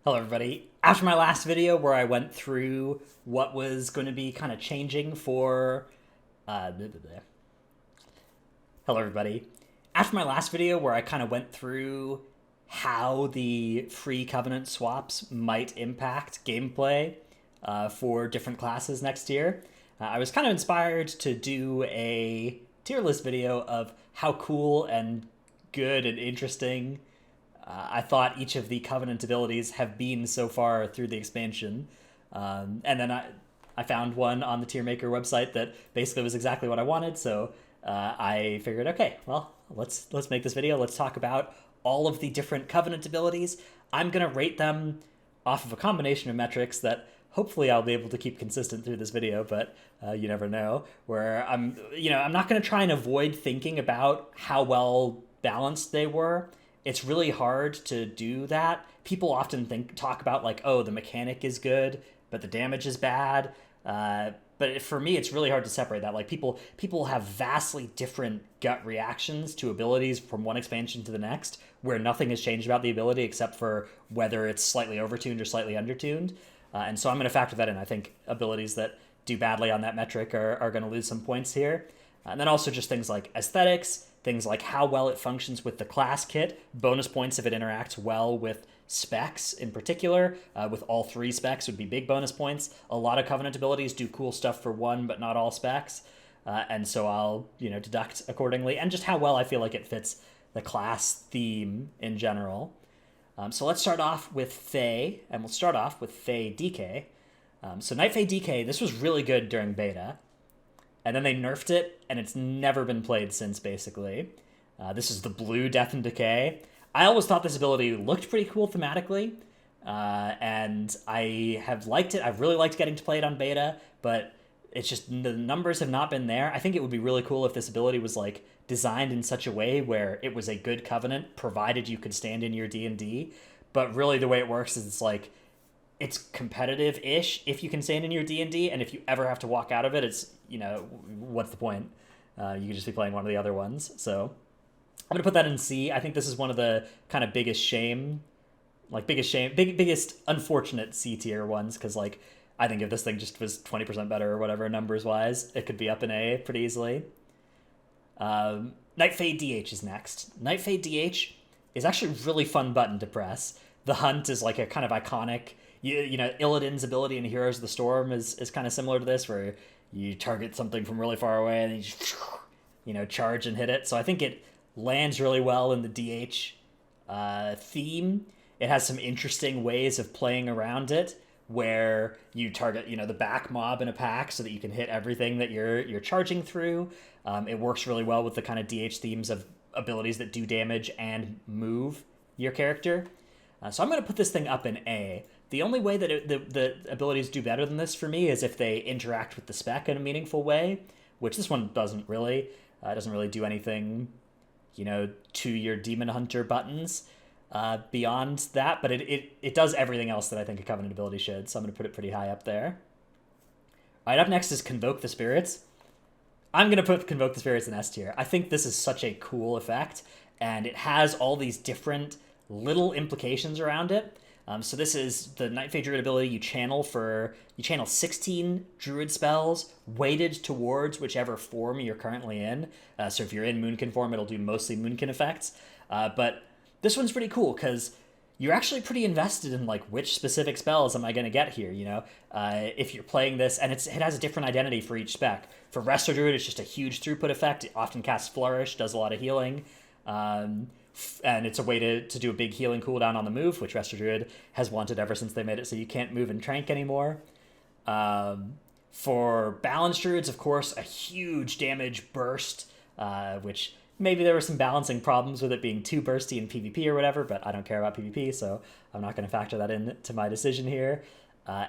Hello, everybody. After my last video where I went through what was going to be kind of changing for. Blah, blah, blah. Hello, everybody. After my last video where I kind of went through how the free Covenant swaps might impact gameplay for different classes next year, I was kind of inspired to do a tier list video of how cool and good and interesting I thought each of the Covenant abilities have been so far through the expansion. And then I found one on the Tier Maker website that basically was exactly what I wanted. So I figured, okay, well, let's make this video. Let's talk about all of the different Covenant abilities. I'm gonna rate them off of a combination of metrics that hopefully I'll be able to keep consistent through this video, but you never know. Where I'm not gonna try and avoid thinking about how well balanced they were. It's really hard to do that. People often talk about like, oh, the mechanic is good, but the damage is bad. But for me, it's really hard to separate that. Like people have vastly different gut reactions to abilities from one expansion to the next, where nothing has changed about the ability except for whether it's slightly overtuned or slightly undertuned. And so I'm going to factor that in. I think abilities that do badly on that metric are going to lose some points here. And then also just things like aesthetics, things like how well it functions with the class kit, bonus points if it interacts well with specs in particular. With all three specs would be big bonus points. A lot of Covenant abilities do cool stuff for one, but not all specs. And so I'll, deduct accordingly. And just how well I feel like it fits the class theme in general. So let's start off with Fae, and we'll start off with Fae DK. So Night Fae DK, this was really good during beta. And then they nerfed it, and it's never been played since, basically. This is the blue Death and Decay. I always thought this ability looked pretty cool thematically, and I have liked it. I've really liked getting to play it on beta, but it's just the numbers have not been there. I think it would be really cool if this ability was like designed in such a way where it was a good Covenant, provided you could stand in your D&D. But really the way it works is it's competitive-ish if you can stand in your D&D, and if you ever have to walk out of it, it's, what's the point? You could just be playing one of the other ones. So I'm going to put that in C. I think this is one of the kind of biggest unfortunate C tier ones, because, I think if this thing just was 20% better or whatever numbers-wise, it could be up in A pretty easily. Night Fae DH is next. Night Fae DH is actually a really fun button to press. The Hunt is like a kind of iconic... Illidan's ability in Heroes of the Storm is kind of similar to this, where you target something from really far away and then you just, charge and hit it. So I think it lands really well in the DH theme. It has some interesting ways of playing around it, where you target, the back mob in a pack so that you can hit everything that you're charging through. It works really well with the kind of DH themes of abilities that do damage and move your character. So I'm going to put this thing up in A. The only way that the abilities do better than this for me is if they interact with the spec in a meaningful way, which this one doesn't really. It doesn't really do anything, to your Demon Hunter buttons beyond that, but it does everything else that I think a Covenant ability should, so I'm going to put it pretty high up there. All right, up next is Convoke the Spirits. I'm going to put Convoke the Spirits in S tier. I think this is such a cool effect, and it has all these different little implications around it. So this is the Night Fae Druid ability you channel 16 Druid spells weighted towards whichever form you're currently in. So if you're in Moonkin form, it'll do mostly Moonkin effects. But this one's pretty cool because you're actually pretty invested in which specific spells am I going to get here, if you're playing this, and it has a different identity for each spec. For Resto Druid, it's just a huge throughput effect. It often casts Flourish, does a lot of healing. And it's a way to do a big healing cooldown on the move, which Resto Druid has wanted ever since they made it so you can't move and trank anymore. For Balance Druids, of course, a huge damage burst, which maybe there were some balancing problems with it being too bursty in PvP or whatever, but I don't care about PvP, so I'm not going to factor that into my decision here.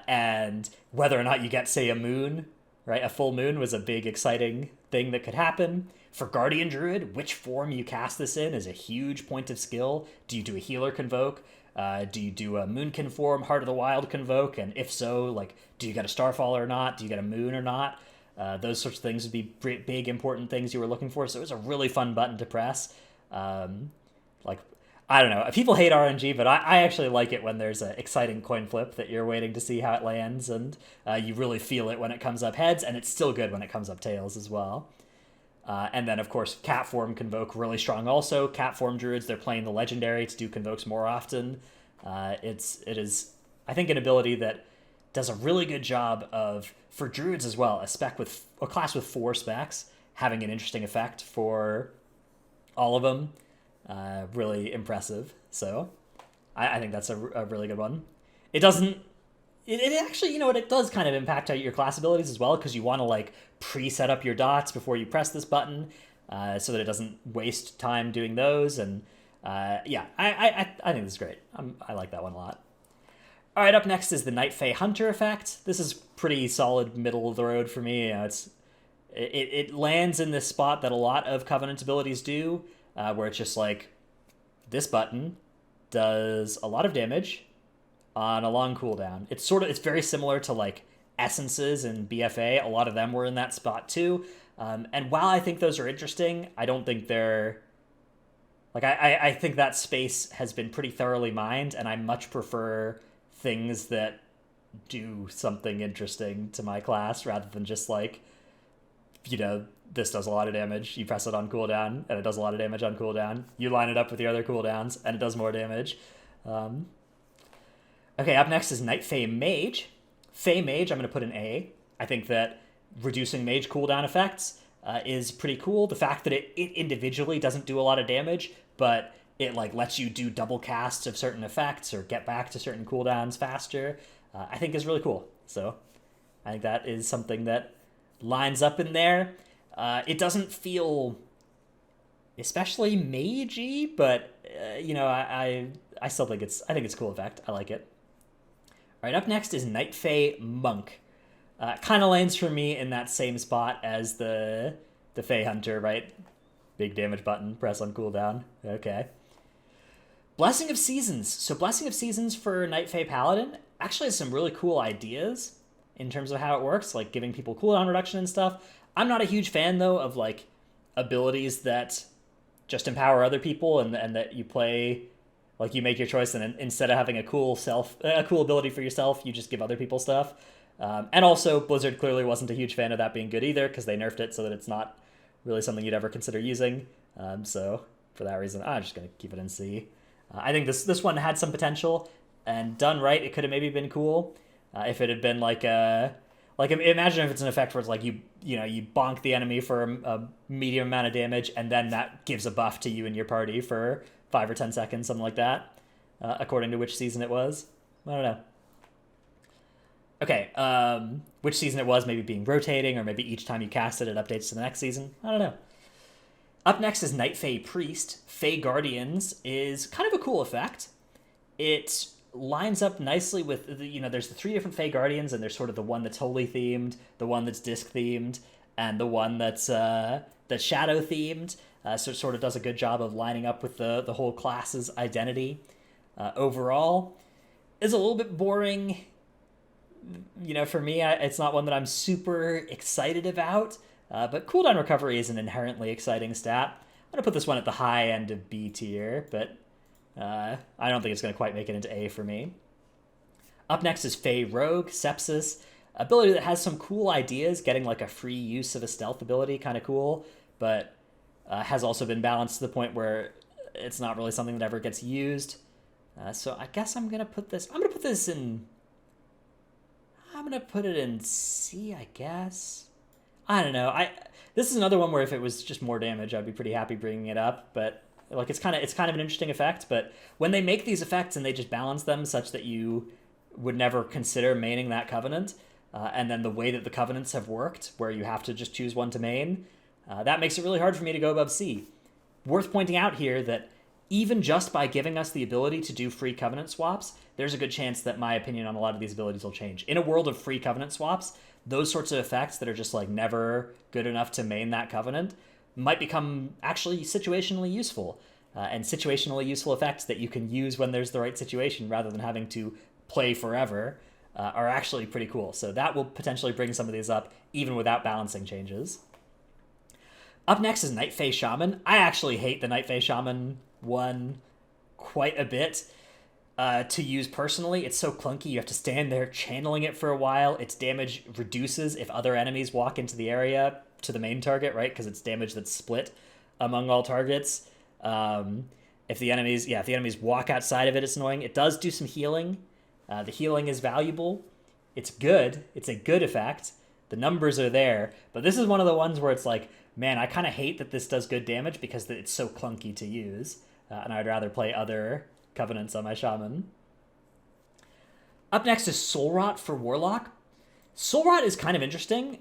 And whether or not you get, say, a moon, right? A full moon was a big, exciting thing that could happen. For Guardian Druid, which form you cast this in is a huge point of skill. Do you do a Healer Convoke? Do you do a Moonkin form, Heart of the Wild Convoke? And if so, do you get a Starfall or not? Do you get a Moon or not? Those sorts of things would be big, important things you were looking for. So it was a really fun button to press. I don't know. People hate RNG, but I actually like it when there's an exciting coin flip that you're waiting to see how it lands, and you really feel it when it comes up heads, and it's still good when it comes up tails as well. And then, of course, Cat Form Convoke really strong also. Cat Form Druids, they're playing the Legendary to do Convokes more often. It is, I think, an ability that does a really good job of, for Druids as well, a class with 4 specs, having an interesting effect for all of them. Really impressive. So I think that's a really good one. It doesn't... It actually, you know what, it does kind of impact your class abilities as well, because you want to, like, pre-set up your dots before you press this button, so that it doesn't waste time doing those, and, yeah, I think this is great. I like that one a lot. Alright, up next is the Night Fae Hunter effect. This is pretty solid middle of the road for me. You know, it lands in this spot that a lot of Covenant abilities do, where it's just like, this button does a lot of damage on a long cooldown. It's very similar to like essences and BFA. A lot of them were in that spot too. And while I think those are interesting, I don't think they're like, I think that space has been pretty thoroughly mined, and I much prefer things that do something interesting to my class rather than just like, you know, this does a lot of damage. You press it on cooldown, and it does a lot of damage on cooldown. You line it up with the other cooldowns, and it does more damage. Okay, up next is Night Fae Mage. Fae Mage, I'm going to put an A. I think that reducing mage cooldown effects is pretty cool. The fact that it individually doesn't do a lot of damage, but it like lets you do double casts of certain effects or get back to certain cooldowns faster, I think is really cool. So I think that is something that lines up in there. It doesn't feel especially magey, but you know, I still think I think it's a cool effect. I like it. All right, up next is Night Fae Monk. Kind of lands for me in that same spot as the Fae Hunter, right? Big damage button, press on cooldown. Okay. Blessing of Seasons. So Blessing of Seasons for Night Fae Paladin actually has some really cool ideas in terms of how it works, like giving people cooldown reduction and stuff. I'm not a huge fan, though, of like abilities that just empower other people and that you play, like you make your choice, and instead of having a cool ability for yourself, you just give other people stuff. And also, Blizzard clearly wasn't a huge fan of that being good either, because they nerfed it so that it's not really something you'd ever consider using. So for that reason, I'm just going to keep it in C. I think this one had some potential, and done right, it could have maybe been cool if it had been like imagine if it's an effect where it's like you bonk the enemy for a medium amount of damage, and then that gives a buff to you and your party for 5 or 10 seconds, something like that, according to which season it was. I don't know. Okay, which season it was, maybe being rotating, or maybe each time you cast it, it updates to the next season. I don't know. Up next is Night Fae Priest. Fae Guardians is kind of a cool effect. It lines up nicely with, there's the 3 different Fae Guardians, and there's sort of the one that's holy themed, the one that's disc themed, and the one that's shadow themed. So it sort of does a good job of lining up with the whole class's identity. Overall, it's a little bit boring. For me, it's not one that I'm super excited about. But cooldown recovery is an inherently exciting stat. I'm going to put this one at the high end of B tier, but I don't think it's going to quite make it into A for me. Up next is Fae Rogue, Sepsis. Ability that has some cool ideas, getting like a free use of a stealth ability, kind of cool, but has also been balanced to the point where it's not really something that ever gets used. So I guess I'm going to put this in C, I guess. I don't know. This is another one where if it was just more damage, I'd be pretty happy bringing it up. But like it's kind of an interesting effect. But when they make these effects and they just balance them such that you would never consider maining that covenant, and then the way that the covenants have worked, where you have to just choose one to main, that makes it really hard for me to go above C. Worth pointing out here that even just by giving us the ability to do free covenant swaps, there's a good chance that my opinion on a lot of these abilities will change. In a world of free covenant swaps, those sorts of effects that are just like never good enough to main that covenant might become actually situationally useful. And situationally useful effects that you can use when there's the right situation rather than having to play forever are actually pretty cool. So that will potentially bring some of these up even without balancing changes. Up next is Night Fae Shaman. I actually hate the Night Fae Shaman one quite a bit to use personally. It's so clunky. You have to stand there channeling it for a while. Its damage reduces if other enemies walk into the area to the main target, right? Because it's damage that's split among all targets. If the enemies walk outside of it, it's annoying. It does do some healing. The healing is valuable. It's good. It's a good effect. The numbers are there. But this is one of the ones where it's like, man, I kind of hate that this does good damage because it's so clunky to use. And I'd rather play other Covenants on my Shaman. Up next is Soul Rot for Warlock. Soul Rot is kind of interesting.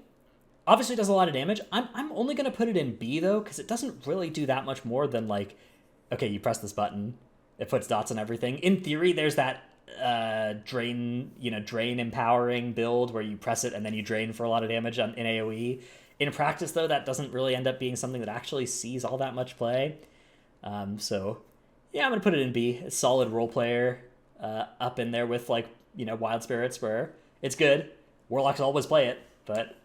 Obviously does a lot of damage. I'm only going to put it in B, though, because it doesn't really do that much more than, like, okay, you press this button. It puts dots on everything. In theory, there's that drain empowering build where you press it and then you drain for a lot of damage in AoE. In practice, though, that doesn't really end up being something that actually sees all that much play. So, yeah, I'm going to put it in B. A solid role player up in there with, like, Wild Spirits, where it's good. Warlocks always play it, but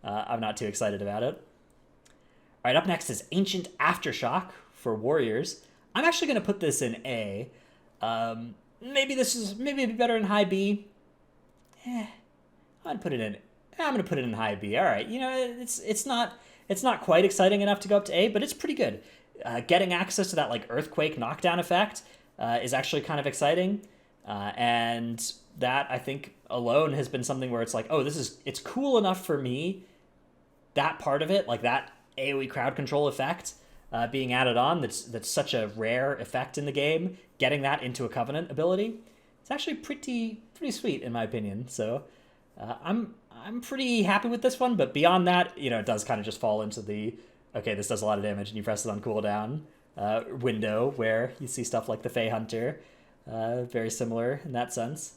I'm not too excited about it. All right, up next is Ancient Aftershock for Warriors. I'm actually going to put this in A. Maybe it'd be better in high B. I'm going to put it in high B. All right, it's not quite exciting enough to go up to A, but it's pretty good. Getting access to that like earthquake knockdown effect is actually kind of exciting, and that I think alone has been something where it's like, oh, it's cool enough for me. That part of it, like that AoE crowd control effect being added on, that's such a rare effect in the game. Getting that into a Covenant ability, it's actually pretty sweet in my opinion. So I'm pretty happy with this one. But beyond that, it does kind of just fall into the okay, this does a lot of damage and you press it on cooldown window where you see stuff like the Fey Hunter, very similar in that sense.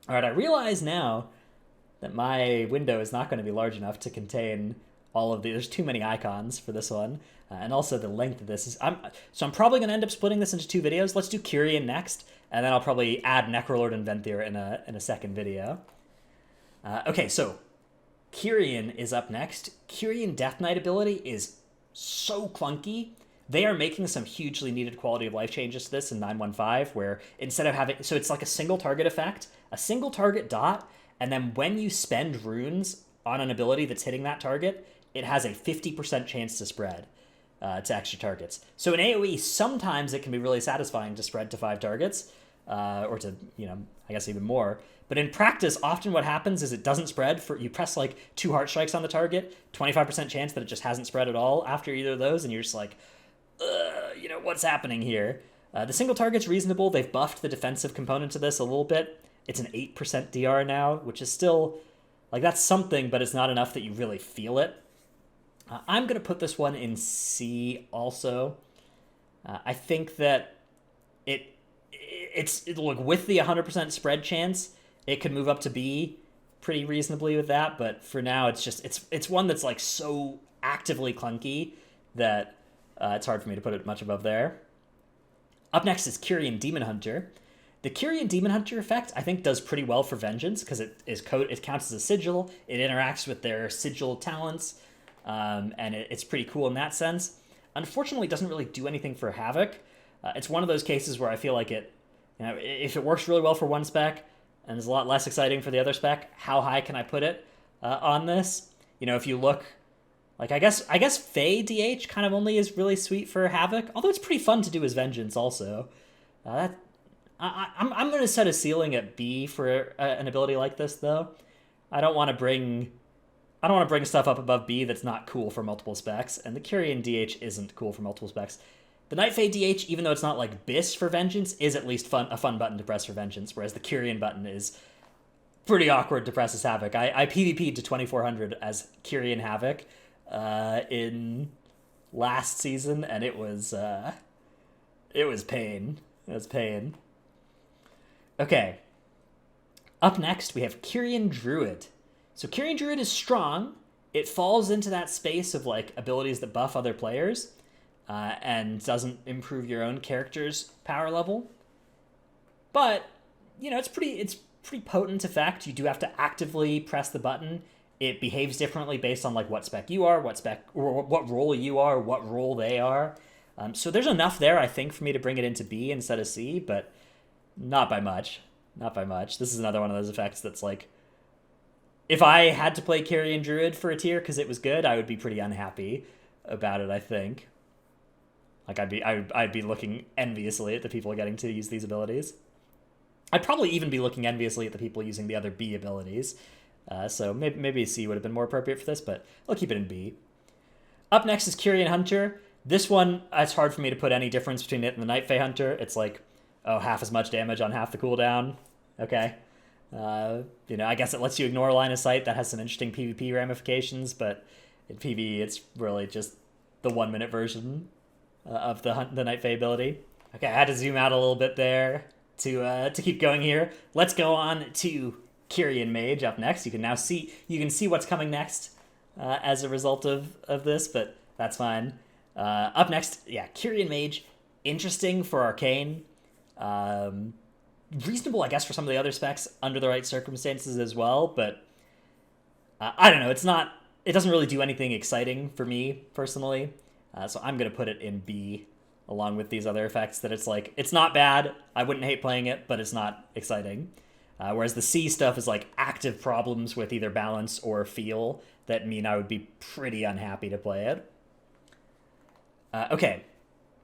All right, I realize now that my window is not going to be large enough to contain all of the. There's too many icons for this one, and also the length of this is. I'm probably going to end up splitting this into two videos. Let's do Kyrian next, and then I'll probably add Necrolord and Venthyr in a second video. Okay, so Kyrian is up next. Kyrian Death Knight ability is so clunky. They are making some hugely needed quality of life changes to this in 9.15, where instead of having, so it's like a single target effect, a single target dot, and then when you spend runes on an ability that's hitting that target, it has a 50% chance to spread to extra targets. So in AoE, sometimes it can be really satisfying to spread to 5 targets, or to, I guess even more. But in practice, often what happens is it doesn't spread for, you press like 2 heart strikes on the target, 25% chance that it just hasn't spread at all after either of those, and you're just like, what's happening here? The single target's reasonable. They've buffed the defensive component to this a little bit. It's an 8% DR now, which is still, like, that's something, but it's not enough that you really feel it. I'm going to put this one in C also. I think that look, with the 100% spread chance, it could move up to B pretty reasonably with that, but for now, it's one that's, like, so actively clunky that it's hard for me to put it much above there. Up next is Kyrian Demon Hunter. The Kyrian Demon Hunter effect, I think, does pretty well for Vengeance, because it counts as a sigil, it interacts with their sigil talents, and it's pretty cool in that sense. Unfortunately, it doesn't really do anything for Havoc. It's one of those cases where I feel like if it works really well for one spec, and is a lot less exciting for the other spec, how high can I put it on this? If you look, like, I guess Fey DH kind of only is really sweet for Havoc, although it's pretty fun to do as Vengeance also. I'm going to set a ceiling at B for an ability like this, though. I don't want to bring stuff up above B that's not cool for multiple specs, and the Kyrian DH isn't cool for multiple specs. The Night Fae DH, even though it's not like BIS for Vengeance, is at least a fun button to press for Vengeance, whereas the Kyrian button is pretty awkward to press as Havoc. I PvP'd to 2400 as Kyrian Havoc in last season, and it was pain. It was pain. Okay. Up next, we have Kyrian Druid. So Kyrian Druid is strong. It falls into that space of, like, abilities that buff other players, and doesn't improve your own character's power level. But, it's pretty potent effect. You do have to actively press the button. It behaves differently based on, like, what spec you are, what role you are, what role they are. So there's enough there, I think, for me to bring it into B instead of C, but not by much. Not by much. This is another one of those effects that's like, if I had to play Kyrian Druid for a tier because it was good, I would be pretty unhappy about it, I think. Like, I'd be looking enviously at the people getting to use these abilities. I'd probably even be looking enviously at the people using the other B abilities. So maybe C would have been more appropriate for this, but I'll keep it in B. Up next is Kyrian Hunter. This one, it's hard for me to put any difference between it and the Night Fae Hunter. It's like, oh, half as much damage on half the cooldown. Okay. I guess it lets you ignore line of sight. That has some interesting PvP ramifications, but in PvE, it's really just the 1 minute version of the Night Fae ability. Okay, I had to zoom out a little bit there to keep going here. Let's go on to Kyrian Mage up next. You can see what's coming next as a result of this, but that's fine. Up next, yeah, Kyrian Mage, interesting for Arcane. Reasonable, I guess, for some of the other specs under the right circumstances as well, but I don't know. It doesn't really do anything exciting for me personally, so I'm gonna put it in B along with these other effects. That it's not bad. I wouldn't hate playing it, but it's not exciting. Whereas the C stuff is like active problems with either balance or feel that mean I would be pretty unhappy to play it. Okay,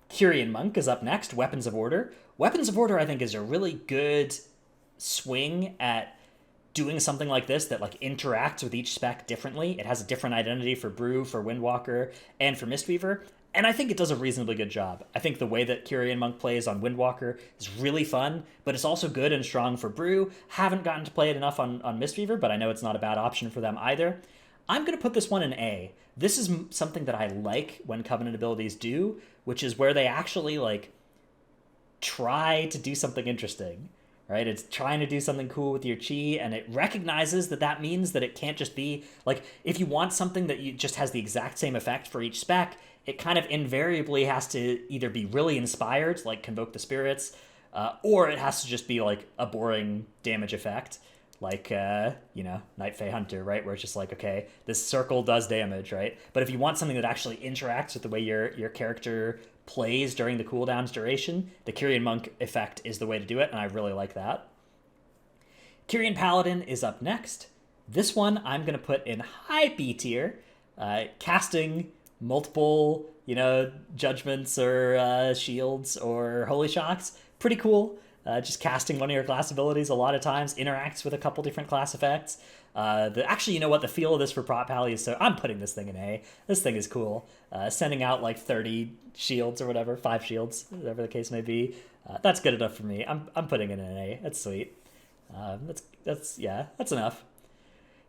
Kyrian Monk is up next. Weapons of Order. Weapons of Order, I think, is a really good swing at doing something like this that like interacts with each spec differently. It has a different identity for Brew, for Windwalker, and for Mistweaver, and I think it does a reasonably good job. I think the way that Kyrian Monk plays on Windwalker is really fun, but it's also good and strong for Brew. Haven't gotten to play it enough on Mistweaver, but I know it's not a bad option for them either. I'm going to put this one in A. This is something that I like when Covenant abilities do, which is where they actually like try to do something interesting, right? It's trying to do something cool with your chi, and it recognizes that means that it can't just be like, if you want something that just has the exact same effect for each spec, it kind of invariably has to either be really inspired, like Convoke the Spirits, or it has to just be like a boring damage effect, like, Night Fae Hunter, right? Where it's just like, okay, this circle does damage, right? But if you want something that actually interacts with the way your character plays during the cooldown's duration, the Kyrian Monk effect is the way to do it, and I really like that. Kyrian Paladin is up next. This one I'm going to put in high B tier. Casting multiple, judgments or shields or holy shocks, pretty cool. Just casting one of your class abilities a lot of times interacts with a couple different class effects. The feel of this for Prop Pally is so... I'm putting this thing in A. This thing is cool. Sending out like 30 shields or whatever, 5 shields, whatever the case may be. That's good enough for me. I'm putting it in an A. That's sweet. That's enough.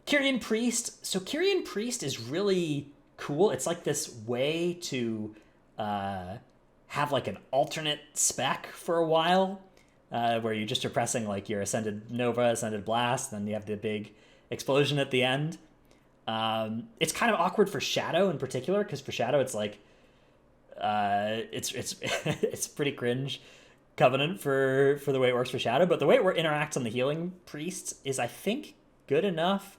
Kyrian Priest. So Kyrian Priest is really cool. It's like this way to have like an alternate spec for a while. Where you just are pressing like your Ascended Nova, Ascended Blast, then you have the big explosion at the end. It's kind of awkward for Shadow in particular, because for Shadow it's like it's pretty cringe Covenant for the way it works for Shadow, but the way it interacts on the Healing Priests is, I think, good enough.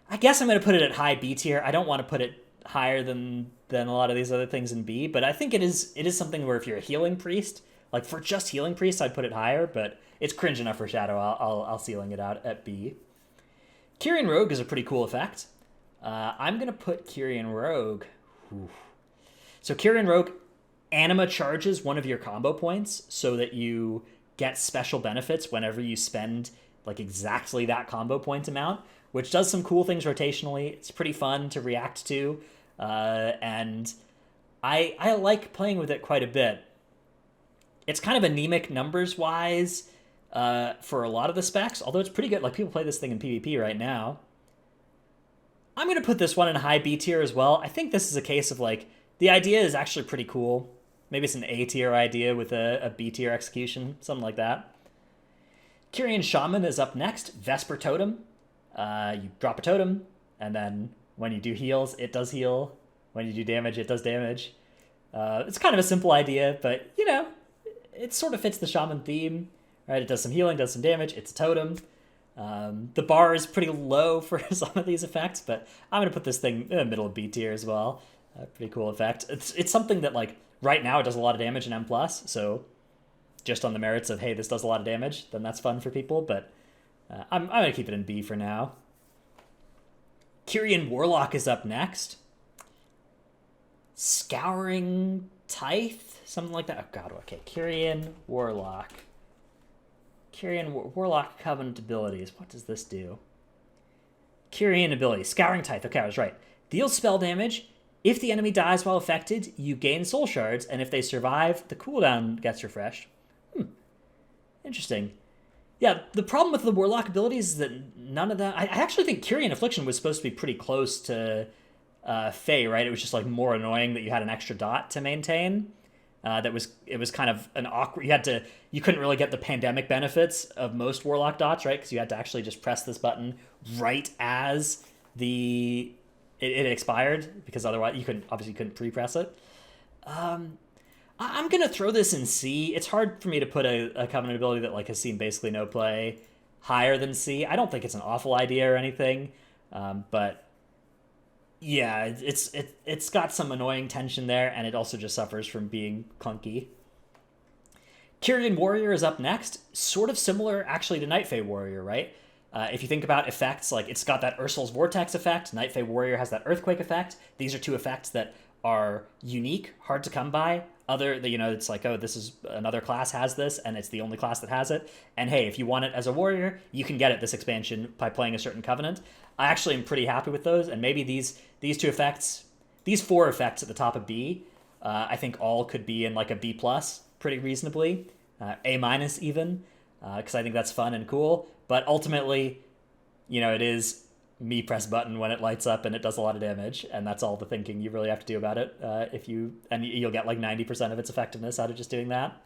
I guess I'm going to put it at high B tier. I don't want to put it higher than a lot of these other things in B, but I think it is something where if you're a Healing Priest, like for just Healing Priest, I'd put it higher, but it's cringe enough for Shadow. I'll ceiling it out at B. Kyrian Rogue is a pretty cool effect. I'm going to put Kyrian Rogue. Oof. So Kyrian Rogue, Anima charges one of your combo points so that you get special benefits whenever you spend like exactly that combo point amount, which does some cool things rotationally. It's pretty fun to react to, and I like playing with it quite a bit. It's kind of anemic numbers-wise for a lot of the specs, although it's pretty good. Like, people play this thing in PvP right now. I'm going to put this one in high B tier as well. I think this is a case of, like, the idea is actually pretty cool. Maybe it's an A tier idea with a B tier execution, something like that. Kyrian Shaman is up next. Vesper Totem. You drop a totem, and then when you do heals, it does heal. When you do damage, it does damage. It's kind of a simple idea, but, it sort of fits the Shaman theme, right? It does some healing, does some damage. It's a totem. The bar is pretty low for some of these effects, but I'm going to put this thing in the middle of B tier as well. Pretty cool effect. It's something that, like, Right now it does a lot of damage in M+, so just on the merits of, hey, this does a lot of damage, then that's fun for people, but I'm going to keep it in B for now. Kyrian Warlock is up next. Scouring Tithe? Something like that. Oh, God, okay. Kyrian Warlock. Warlock Covenant abilities. What does this do? Kyrian ability. Scouring Tithe. Okay, I was right. Deals spell damage. If the enemy dies while affected, you gain soul shards, and if they survive, the cooldown gets refreshed. Interesting. Yeah, the problem with the Warlock abilities is that none of that... I actually think Kyrian Affliction was supposed to be pretty close to Fae, right? It was just like more annoying that you had an extra dot to maintain. It was kind of an awkward... You couldn't really get the pandemic benefits of most Warlock dots, right? Because you had to actually just press this button right as it expired, because otherwise you couldn't pre-press it. I'm gonna throw this in C. It's hard for me to put a Covenant ability that like has seen basically no play higher than C. I don't think it's an awful idea or anything, but yeah, it's got some annoying tension there, and it also just suffers from being clunky. Kyrian Warrior is up next. Sort of similar, actually, to Night Fae Warrior, right? If you think about effects, like it's got that Ursul's Vortex effect. Night Fae Warrior has that Earthquake effect. These are two effects that are unique, hard to come by. It's like, oh, this is another class has this, and it's the only class that has it. And hey, if you want it as a warrior, you can get it this expansion by playing a certain covenant. I actually am pretty happy with those, and maybe these two effects, these 4 effects at the top of B, I think all could be in like a B plus pretty reasonably, A minus even, because I think that's fun and cool. But ultimately, it is me press button when it lights up and it does a lot of damage, and that's all the thinking you really have to do about it. You'll get like 90% of its effectiveness out of just doing that.